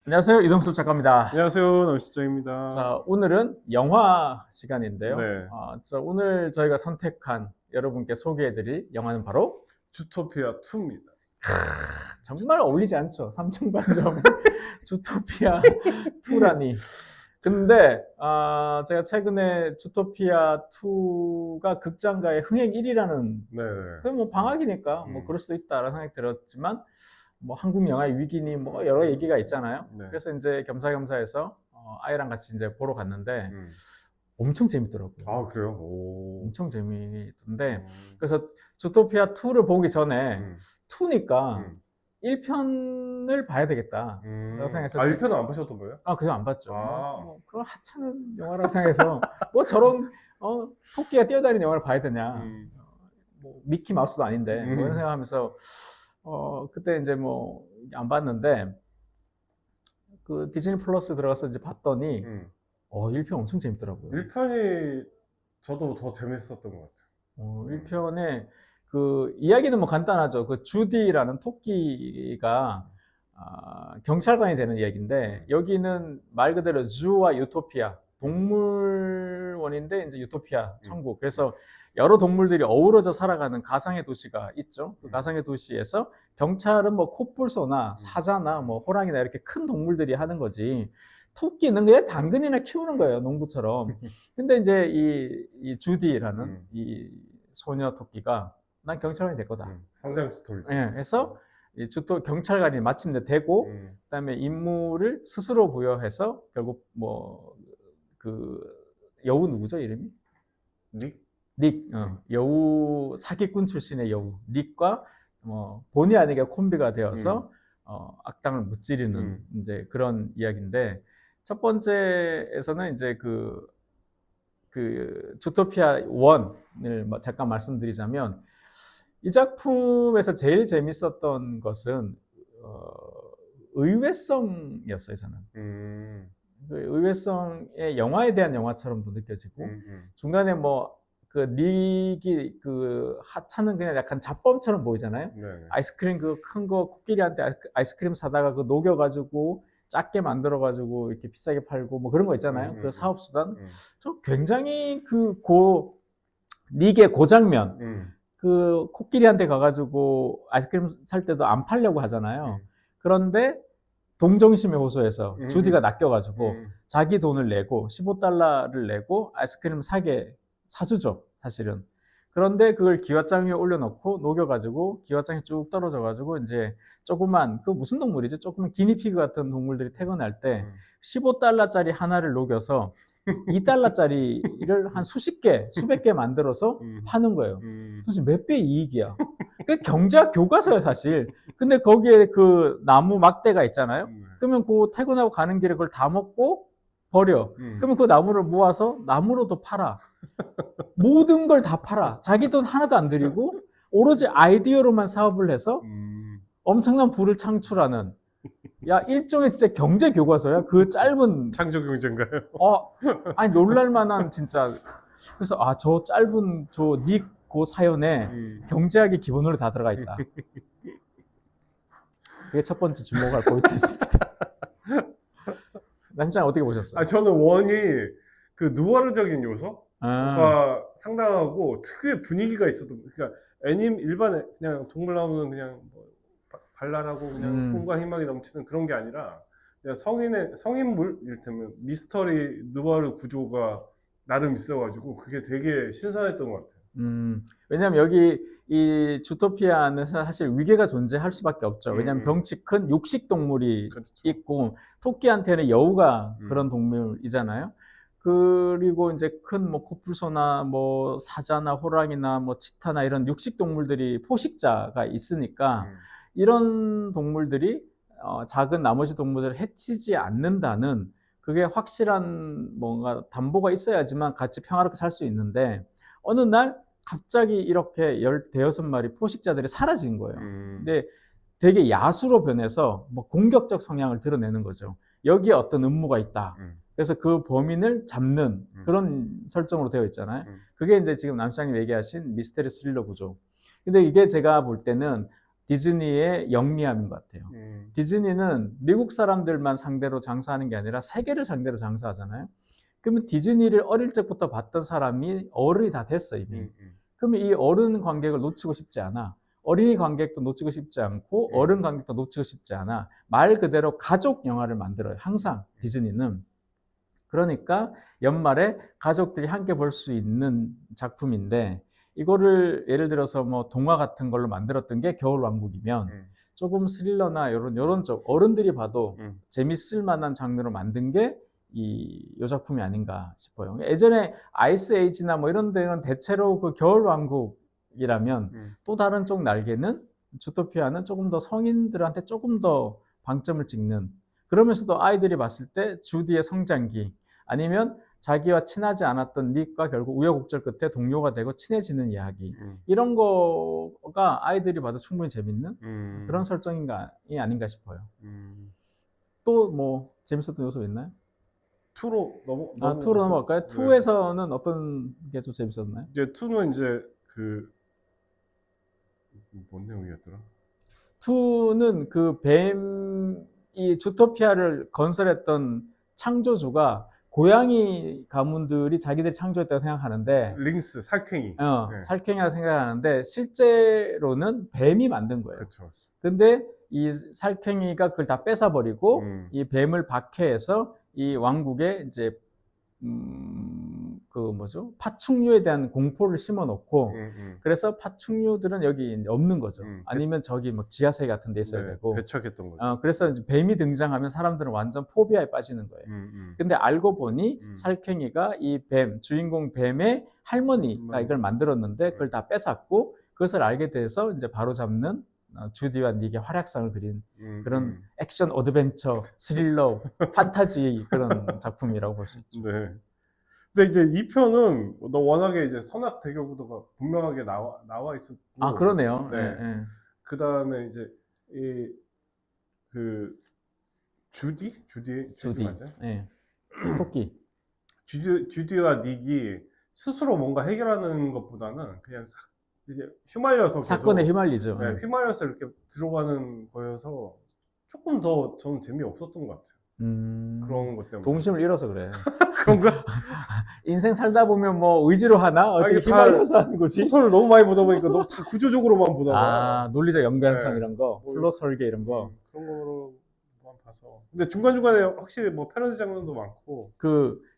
안녕하세요. 이동수 작가입니다. 안녕하세요, 남실장입니다. 자, 오늘은 영화 시간인데요. 네, 오늘 저희가 선택한 여러분께 소개해드릴 영화는 바로 주토피아 2입니다. 정말 어울리지 않죠. 삼천반점 주토피아 2라니. 근데 제가 최근에 주토피아 2가 극장가의 흥행 1위라는 네, 그건 뭐 방학이니까 뭐 그럴 수도 있다라는 생각이 들었지만 뭐 한국 영화의 위기니 뭐 여러 얘기가 있잖아요. 네. 그래서 이제 겸사겸사해서 아이랑 같이 이제 보러 갔는데 음. 엄청 재밌더라고요. 아, 그래요? 오. 엄청 재밌던데 그래서 주토피아 2를 보기 전에 2니까 1편을 봐야 되겠다. 라고 생각해서 1편은 안 보셨던 거예요? 그죠 안 봤죠. 아. 뭐 그런 하찮은 영화라고 생각해서 뭐 저런 토끼가 뛰어다니는 영화를 봐야 되냐. 뭐 미키 마우스도 아닌데 뭐 이런 생각하면서 그때 이제 뭐 안 봤는데 그 디즈니 플러스 들어가서 이제 봤더니 1편 엄청 재밌더라고요. 1편이 저도 더 재밌었던 것 같아요. 1편에 그 이야기는 뭐 간단하죠. 그 주디라는 토끼가 경찰관이 되는 이야기인데 여기는 말 그대로 주와 유토피아 동물원인데 이제 유토피아 천국. 그래서 여러 동물들이 어우러져 살아가는 가상의 도시가 있죠. 그 가상의 도시에서 경찰은 뭐 코뿔소나 사자나 뭐 호랑이나 이렇게 큰 동물들이 하는 거지. 토끼는 그냥 당근이나 키우는 거예요, 농부처럼. 근데 이제 이 주디라는 이 소녀 토끼가 난 경찰관이 될 거다. 성장 스토리. 예, 그래서 이 주토 경찰관이 마침내 되고 그다음에 임무를 스스로 부여해서 결국 뭐 그 여우 누구죠 이름이? 닉, 여우 사기꾼 출신의 여우 닉과 뭐 본의 아니게 콤비가 되어서 악당을 무찌르는 이제 그런 이야기인데 첫 번째에서는 이제 그 주토피아 1을 잠깐 말씀드리자면 이 작품에서 제일 재밌었던 것은 의외성이었어요. 저는 그 의외성의 영화에 대한 영화처럼도 느껴지고 중간에 뭐 그 닉이 그 하찮은 그냥 약간 잡범처럼 보이잖아요. 네. 아이스크림 그 큰 거 코끼리한테 아이스크림 사다가 그 녹여가지고 작게 만들어가지고 이렇게 비싸게 팔고 뭐 그런 거 있잖아요. 그 사업수단. 저 굉장히 닉의 고장면 그 코끼리한테 가가지고 아이스크림 살 때도 안 팔려고 하잖아요. 그런데 동정심에 호소해서 주디가 낚여가지고 자기 돈을 내고 15달러를 내고 아이스크림 사주죠, 사실은. 그런데 그걸 기와장 위에 올려놓고 녹여가지고 기와장이 쭉 떨어져가지고 이제 조그만 그 무슨 동물이지? 조그만 기니피그 같은 동물들이 퇴근할 때 15달러짜리 하나를 녹여서 2달러짜리를 한 수십 개, 수백 개 만들어서 파는 거예요. 도대체 몇 배 이익이야. 그 경제학 교과서야 사실. 근데 거기에 그 나무 막대가 있잖아요. 그러면 그 퇴근하고 가는 길에 그걸 다 먹고 버려. 그러면 그 나무를 모아서 나무로도 팔아. 모든 걸 다 팔아. 자기 돈 하나도 안 들이고 오로지 아이디어로만 사업을 해서 엄청난 부를 창출하는 야 일종의 진짜 경제 교과서야. 그 짧은 창조 경제인가요? 아니 놀랄만한 진짜. 그래서 저 짧은 저 닉 그 사연에 경제학이 기본으로 다 들어가 있다. 그게 첫 번째 주목할 포인트였습니다. 남장 어떻게 보셨어요? 저는 원이 그 누아르적인 요소가 상당하고 특유의 분위기가 있었던. 그러니까 일반의 그냥 동물 나오는 그냥 뭐 발랄하고 그냥 꿈과 희망이 넘치는 그런 게 아니라 그냥 성인물 이를테면 미스터리 누아르 구조가 나름 있어가지고 그게 되게 신선했던 것 같아요. 왜냐면 여기 이 주토피아는 사실 위계가 존재할 수밖에 없죠. 왜냐면 덩치 큰 육식 동물이 그렇죠. 있고 토끼한테는 여우가 그런 동물이잖아요. 그리고 이제 큰 뭐 코뿔소나 뭐 사자나 호랑이나 뭐 치타나 이런 육식 동물들이 포식자가 있으니까 이런 동물들이 작은 나머지 동물들을 해치지 않는다는 그게 확실한 뭔가 담보가 있어야지만 같이 평화롭게 살 수 있는데 어느 날 갑자기 이렇게 15마리 포식자들이 사라진 거예요. 근데 되게 야수로 변해서 뭐 공격적 성향을 드러내는 거죠. 여기에 어떤 음모가 있다. 그래서 그 범인을 잡는 그런 설정으로 되어 있잖아요. 그게 이제 지금 남시장님 얘기하신 미스테리 스릴러 구조. 근데 이게 제가 볼 때는 디즈니의 영리함인 것 같아요. 디즈니는 미국 사람들만 상대로 장사하는 게 아니라 세계를 상대로 장사하잖아요. 그러면 디즈니를 어릴 적부터 봤던 사람이 어른이 다 됐어 이미. 그러면 이 어른 관객을 놓치고 싶지 않아. 어린이 관객도 놓치고 싶지 않고 어른 관객도 놓치고 싶지 않아. 말 그대로 가족 영화를 만들어요. 항상 디즈니는. 그러니까 연말에 가족들이 함께 볼 수 있는 작품인데 이거를 예를 들어서 뭐 동화 같은 걸로 만들었던 게 겨울왕국이면 조금 스릴러나 요런 쪽 어른들이 봐도 재밌을 만한 장르로 만든 게 요 작품이 아닌가 싶어요. 예전에 아이스 에이지나 뭐 이런 데는 대체로 그 겨울왕국이라면 또 다른 쪽 날개는 주토피아는 조금 더 성인들한테 조금 더 방점을 찍는 그러면서도 아이들이 봤을 때 주디의 성장기 아니면 자기와 친하지 않았던 닉과 결국 우여곡절 끝에 동료가 되고 친해지는 이야기 이런 거가 아이들이 봐도 충분히 재밌는 그런 설정인가 아닌가 싶어요. 또 뭐 재밌었던 요소 있나요? 2로 2로 넘어갈까요? 2에서는 어떤 게 좀 재밌었나요? 이제 2는 이제 뭔 내용이었더라? 2는 그 이 주토피아를 건설했던 창조주가 고양이 가문들이 자기들이 창조했다고 생각하는데 링스, 살쾡이. 살쾡이라고 생각하는데 실제로는 뱀이 만든 거예요. 그렇죠. 근데 이 살쾡이가 그걸 다 뺏어버리고 이 뱀을 박해해서 이 왕국에 이제 파충류에 대한 공포를 심어놓고 그래서 파충류들은 여기 없는 거죠. 아니면 저기 뭐 지하세 같은 데 있어야 되고 배척했던 거죠. 그래서 이제 뱀이 등장하면 사람들은 완전 포비아에 빠지는 거예요. 근데 알고 보니 살쾡이가 이 주인공 뱀의 할머니가 이걸 만들었는데 그걸 다 뺏었고 그것을 알게 돼서 이제 바로 잡는 주디와 닉의 활약상을 그린 그런 액션 어드벤처 스릴러 판타지 그런 작품이라고 볼 수 있죠. 네. 근데 이제 2편은 워낙에 이제 선악 대결 구도가 분명하게 나와 있었고. 그러네요. 네. 그 다음에 이제 주디 맞아요? 네. 토끼. 주디와 닉이 스스로 뭔가 해결하는 것보다는 그냥 이제 휘말려서 사건에 휘말리죠. 네, 휘말려서 이렇게 들어가는 거여서 조금 더 저는 재미없었던 것 같아요. 그런 것 때문에. 동심을 잃어서 그래. 그런가? 인생 살다 보면 뭐 의지로 하나? 어떻게 휘말려서 하는 거지? 소설을 너무 많이 보다 보니까 너무 다 구조적으로만 보다가. 논리적 연관성 이런 거, 플롯 설계 이런 거. 그런 거로만 봐서. 근데 중간중간에 확실히 뭐 패러디 장면도 많고.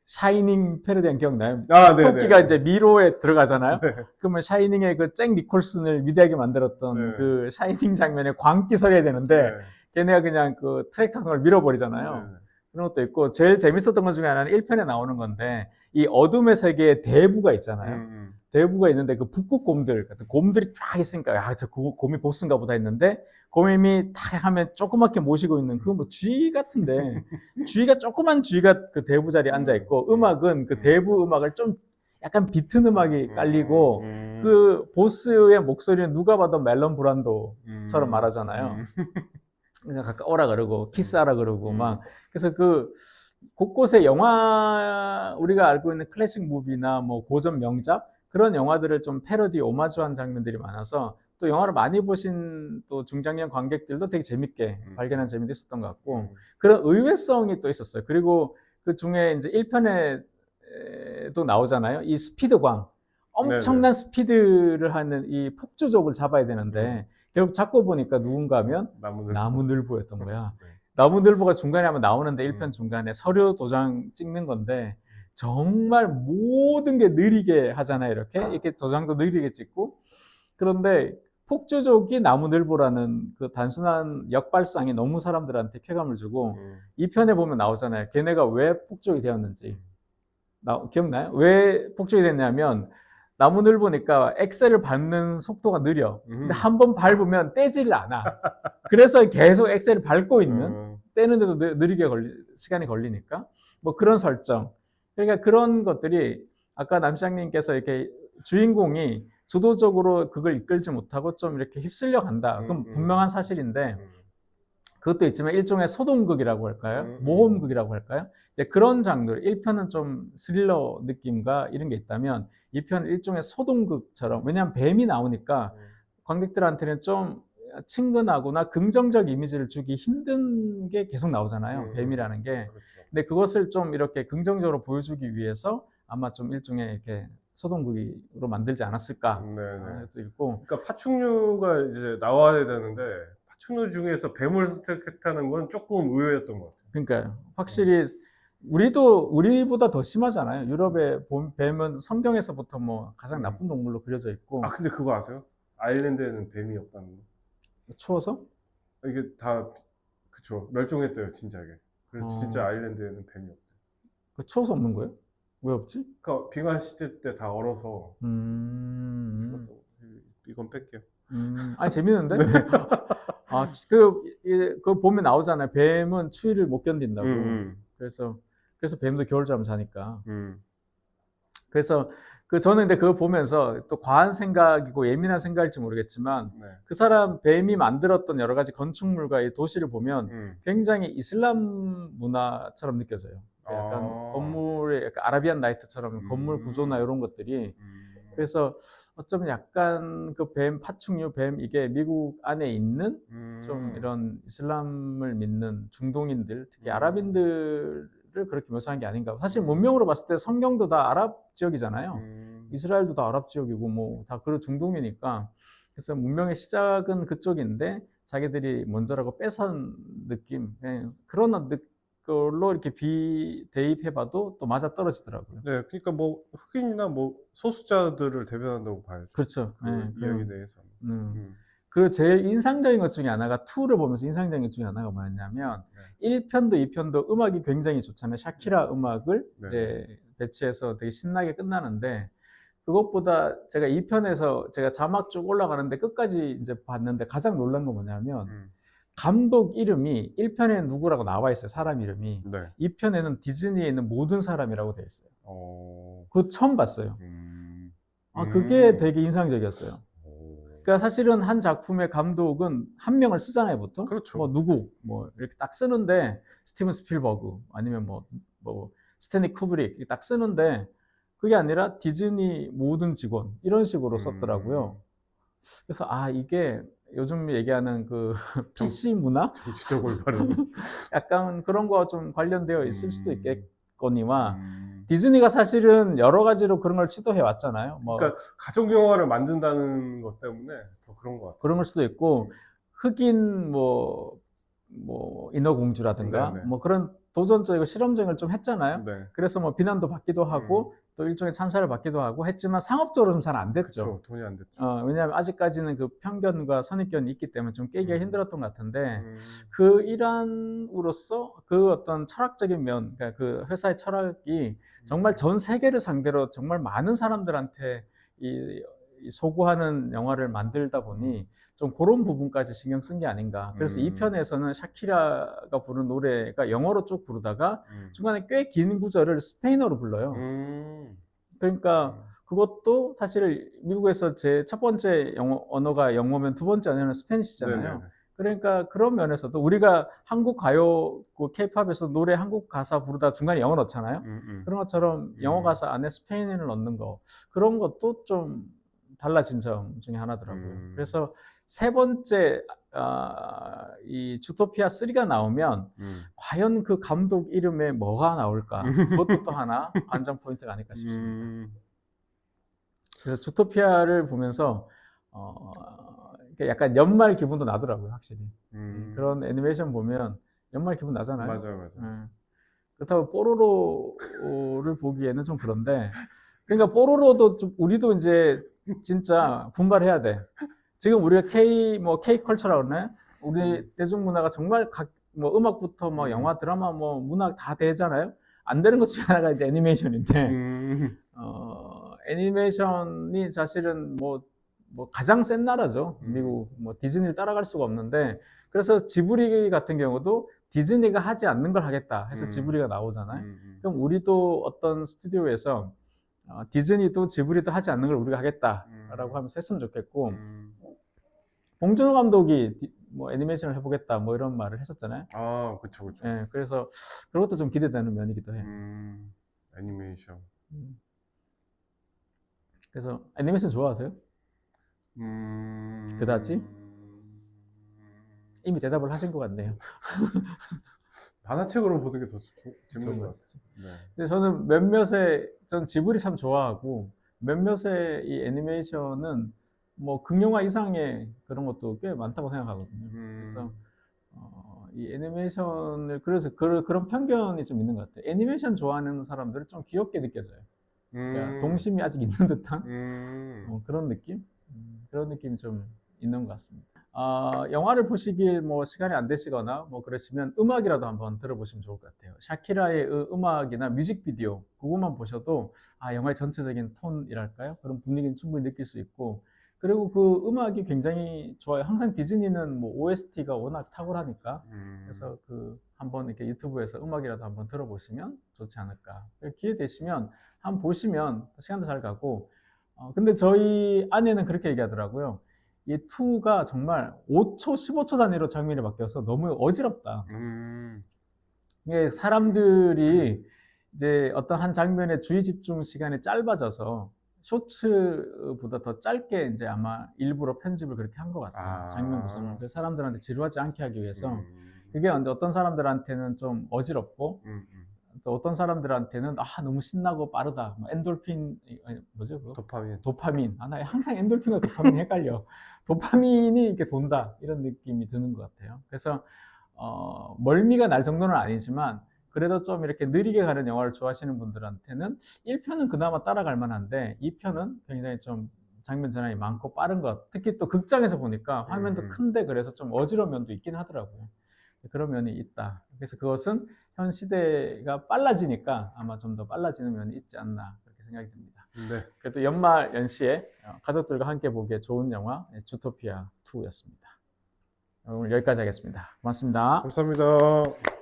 샤이닝 패러디한 기억나요? 네. 토끼가 이제 미로에 들어가잖아요. 네. 그러면 샤이닝의 그 잭 니콜슨을 위대하게 만들었던 그 샤이닝 장면에 광기 서려야 되는데 걔네가 그냥 그 트랙터를 밀어버리잖아요. 그런 것도 있고 제일 재밌었던 것 중에 하나는 1편에 나오는 건데 이 어둠의 세계에 대부가 있잖아요. 대부가 있는데 그 북극 곰들이 쫙 있으니까 저 곰이 보스인가 보다 했는데 곰이 탁 하면 조그맣게 모시고 있는 그 뭐 쥐 같은데 조그만 쥐가 그 대부 자리에 앉아 있고 음악은 그 대부 음악을 좀 약간 비튼 음악이 깔리고 그 보스의 목소리는 누가 봐도 멜론 브란도처럼 말하잖아요. 그냥 가까 오라 그러고 키스하라 그러고 막 그래서 그 곳곳에 영화 우리가 알고 있는 클래식 무비나 뭐 고전 명작 그런 영화들을 좀 패러디 오마주한 장면들이 많아서 또 영화를 많이 보신 또 중장년 관객들도 되게 재밌게 발견한 재미도 있었던 것 같고 그런 의외성이 또 있었어요. 그리고 그 중에 이제 1편에도 나오잖아요. 이 스피드광 엄청난 스피드를 하는 이 폭주족을 잡아야 되는데 결국 잡고 보니까 누군가 하면 나무늘보였던 거야. 나무늘보가 중간에 한번 나오는데 1편 중간에 서류 도장 찍는 건데 정말 모든 게 느리게 하잖아요. 이렇게 도장도 느리게 찍고 그런데 폭주족이 나무늘보라는 그 단순한 역발상이 너무 사람들한테 쾌감을 주고 2편에 보면 나오잖아요. 걔네가 왜 폭주족이 되었는지 기억나요? 왜 폭주족이 됐냐면 나무늘보니까 엑셀을 밟는 속도가 느려. 근데 한 번 밟으면 떼지를 않아. 그래서 계속 엑셀을 밟고 있는 떼는데도 느리게 시간이 걸리니까 뭐 그런 설정. 그러니까 그런 것들이 아까 남시장님께서 이렇게 주인공이 주도적으로 그걸 이끌지 못하고 좀 이렇게 휩쓸려 간다. 그건 분명한 사실인데 그것도 있지만 일종의 소동극이라고 할까요? 모험극이라고 할까요? 이제 그런 장르, 1편은 좀 스릴러 느낌과 이런 게 있다면 2편은 일종의 소동극처럼 왜냐하면 뱀이 나오니까 관객들한테는 좀 친근하거나 긍정적 이미지를 주기 힘든 게 계속 나오잖아요. 뱀이라는 게. 그렇죠. 근데 그것을 좀 이렇게 긍정적으로 보여주기 위해서 아마 좀 일종의 이렇게 소동극으로 만들지 않았을까 네네. 도 있고. 그러니까 파충류가 이제 나와야 되는데 파충류 중에서 뱀을 선택했다는 건 조금 의외였던 것 같아요. 그러니까 확실히 우리보다 더 심하잖아요. 유럽의 뱀은 성경에서부터 뭐 가장 나쁜 동물로 그려져 있고. 아 근데 그거 아세요? 아일랜드에는 뱀이 없다는 거. 추워서? 이게 다 그쵸 멸종했대요 진작에. 그래서 진짜 어, 아일랜드에는 뱀이 없대. 추워서 없는 거예요? 왜 없지? 그러니까 비관 시대 때 다 얼어서 음, 죽었다고. 이건 뺄게요. 아니 재밌는데? 네. 아, 그 보면 나오잖아요. 뱀은 추위를 못 견딘다고. 그래서 뱀도 겨울잠 자니까. 그래서 저는 근데 그거 보면서 또 과한 생각이고 예민한 생각일지 모르겠지만 네. 그 사람 뱀이 만들었던 여러 가지 건축물과 이 도시를 보면 굉장히 이슬람 문화처럼 느껴져요. 약간 건물의 약간 아라비안 나이트처럼 건물 구조나 이런 것들이. 그래서 어쩌면 약간 그 뱀 파충류 뱀 이게 미국 안에 있는 좀 이런 이슬람을 믿는 중동인들 특히 아랍인들을 그렇게 묘사한 게 아닌가. 사실 문명으로 봤을 때 성경도 다 아랍 지역이잖아요. 이스라엘도 다 아랍 지역이고 뭐 다 그런 중동이니까. 그래서 문명의 시작은 그쪽인데 자기들이 먼저라고 뺏은 느낌. 그런 걸로 이렇게 비대입해봐도 또 맞아 떨어지더라고요. 네, 그러니까 뭐 흑인이나 뭐 소수자들을 대변한다고 봐야죠. 그렇죠. 그 네, 이야기 내에서. 그 제일 인상적인 것 중에 하나가 2를 보면서 인상적인 것 중에 하나가 뭐였냐면 1편도 2편도 음악이 굉장히 좋잖아요. 샤키라 음악을 이제 배치해서 되게 신나게 끝나는데 그것보다 제가 2편에서 제가 자막 쭉 올라가는데 끝까지 이제 봤는데 가장 놀란 건 뭐냐면 감독 이름이 1편에는 누구라고 나와 있어요. 사람 이름이. 네. 2편에는 디즈니에 있는 모든 사람이라고 돼 있어요. 그거 처음 봤어요. 그게 되게 인상적이었어요. 그러니까 사실은 한 작품의 감독은 한 명을 쓰잖아요, 보통. 그렇죠. 뭐 누구, 뭐 이렇게 딱 쓰는데 스티븐 스필버그 아니면 뭐 스탠리 쿠브릭 딱 쓰는데 그게 아니라 디즈니 모든 직원 이런 식으로 썼더라고요. 그래서 이게 요즘 얘기하는 그 PC 문화? 정치적 올바름. 약간 그런 거와 좀 관련되어 있을 수도 있겠거니와 디즈니가 사실은 여러 가지로 그런 걸 시도해 왔잖아요. 뭐 그러니까 가족 영화를 만든다는 것 때문에 더 그런 것 같아요. 그런 걸 수도 있고 흑인 뭐 인어공주라든가 네네. 뭐 그런 도전적이고 실험적인 걸 좀 했잖아요. 네. 그래서 뭐 비난도 받기도 하고 또 일종의 찬사를 받기도 하고 했지만 상업적으로 좀 잘 안 됐죠. 그렇죠. 돈이 안 됐죠. 왜냐하면 아직까지는 그 편견과 선입견이 있기 때문에 좀 깨기가 힘들었던 것 같은데 그 일환으로서 그 어떤 철학적인 면, 그러니까 그 회사의 철학이 정말 전 세계를 상대로 정말 많은 사람들한테 이 소구하는 영화를 만들다 보니 좀 그런 부분까지 신경 쓴 게 아닌가. 그래서 2편에서는 샤키라가 부른 노래가 영어로 쭉 부르다가 중간에 꽤 긴 구절을 스페인어로 불러요. 그러니까 그것도 사실 미국에서 제 첫 번째 언어가 영어면 두 번째 언어는 스페니시잖아요. 네네네. 그러니까 그런 면에서도 우리가 한국 가요, 그 케이팝에서 노래 한국 가사 부르다 중간에 영어 넣잖아요. 그런 것처럼 영어 가사 안에 스페인어를 넣는 거 그런 것도 좀 달라진 점 중에 하나더라고요. 그래서 세 번째 이 주토피아 3가 나오면 과연 그 감독 이름에 뭐가 나올까? 그것도 또 하나 관전 포인트가 아닐까 싶습니다. 그래서 주토피아를 보면서 약간 연말 기분도 나더라고요, 확실히. 그런 애니메이션 보면 연말 기분 나잖아요. 맞아요. 그렇다고 뽀로로를 보기에는 좀 그런데, 그러니까 뽀로로도 좀 우리도 이제 진짜 분발해야 돼. 지금 우리가 K 컬처라고 그러나요? 우리 대중문화가 정말 뭐 음악부터 뭐 영화, 드라마, 뭐 문학 다 되잖아요. 안 되는 것 중에 하나가 이제 애니메이션인데, 애니메이션이 사실은 뭐 가장 센 나라죠. 미국 뭐 디즈니를 따라갈 수가 없는데 그래서 지브리 같은 경우도 디즈니가 하지 않는 걸 하겠다 해서 지브리가 나오잖아요. 그럼 우리도 어떤 스튜디오에서 디즈니도 지브리도 하지 않는 걸 우리가 하겠다라고 하면서 했으면 좋겠고 봉준호 감독이 뭐 애니메이션을 해보겠다 뭐 이런 말을 했었잖아요. 그쵸. 예, 그래서 그것도 좀 기대되는 면이기도 해요. 애니메이션. 그래서 애니메이션 좋아하세요? 그다지? 이미 대답을 하신 것 같네요. 만화책으로 보는 게 더 재밌는 것 같아요. 네. 근데 저는 전 지브리 참 좋아하고 몇몇의 이 애니메이션은 뭐 극영화 이상의 그런 것도 꽤 많다고 생각하거든요. 그래서 이 애니메이션을 그래서 그런 편견이 좀 있는 것 같아요. 애니메이션 좋아하는 사람들은 좀 귀엽게 느껴져요. 그러니까 동심이 아직 있는 듯한 그런 느낌? 그런 느낌이 좀 있는 것 같습니다. 영화를 보시길 뭐 시간이 안 되시거나 뭐 그러시면 음악이라도 한번 들어보시면 좋을 것 같아요. 샤키라의 음악이나 뮤직비디오 그것만 보셔도 영화의 전체적인 톤이랄까요? 그런 분위기는 충분히 느낄 수 있고, 그리고 그 음악이 굉장히 좋아요. 항상 디즈니는 뭐 OST가 워낙 탁월하니까 그래서 한번 이렇게 유튜브에서 음악이라도 한번 들어보시면 좋지 않을까. 기회 되시면 한번 보시면 시간도 잘 가고. 근데 저희 아내는 그렇게 얘기하더라고요. 이 2가 정말 5초, 15초 단위로 장면이 바뀌어서 너무 어지럽다. 이게 사람들이 이제 어떤 한 장면의 주의 집중 시간이 짧아져서 쇼츠보다 더 짧게 이제 아마 일부러 편집을 그렇게 한 것 같아요. 장면 구성을. 그래서 사람들한테 지루하지 않게 하기 위해서. 그게 어떤 사람들한테는 좀 어지럽고 또 어떤 사람들한테는 너무 신나고 빠르다. 뭐 엔돌핀 뭐죠? 그거? 도파민. 나 항상 엔돌핀과 도파민이 헷갈려. 도파민이 이렇게 돈다 이런 느낌이 드는 것 같아요. 그래서 멀미가 날 정도는 아니지만 그래도 좀 이렇게 느리게 가는 영화를 좋아하시는 분들한테는 1편은 그나마 따라갈 만한데 2편은 굉장히 좀 장면 전환이 많고 빠른 것. 특히 또 극장에서 보니까 화면도 큰데 그래서 좀 어지러운 면도 있긴 하더라고요. 그런 면이 있다. 그래서 그것은 현 시대가 빨라지니까 아마 좀 더 빨라지는 면이 있지 않나 그렇게 생각이 듭니다. 네. 그래도 연말 연시에 가족들과 함께 보기에 좋은 영화 주토피아 2였습니다. 오늘 여기까지 하겠습니다. 고맙습니다. 감사합니다.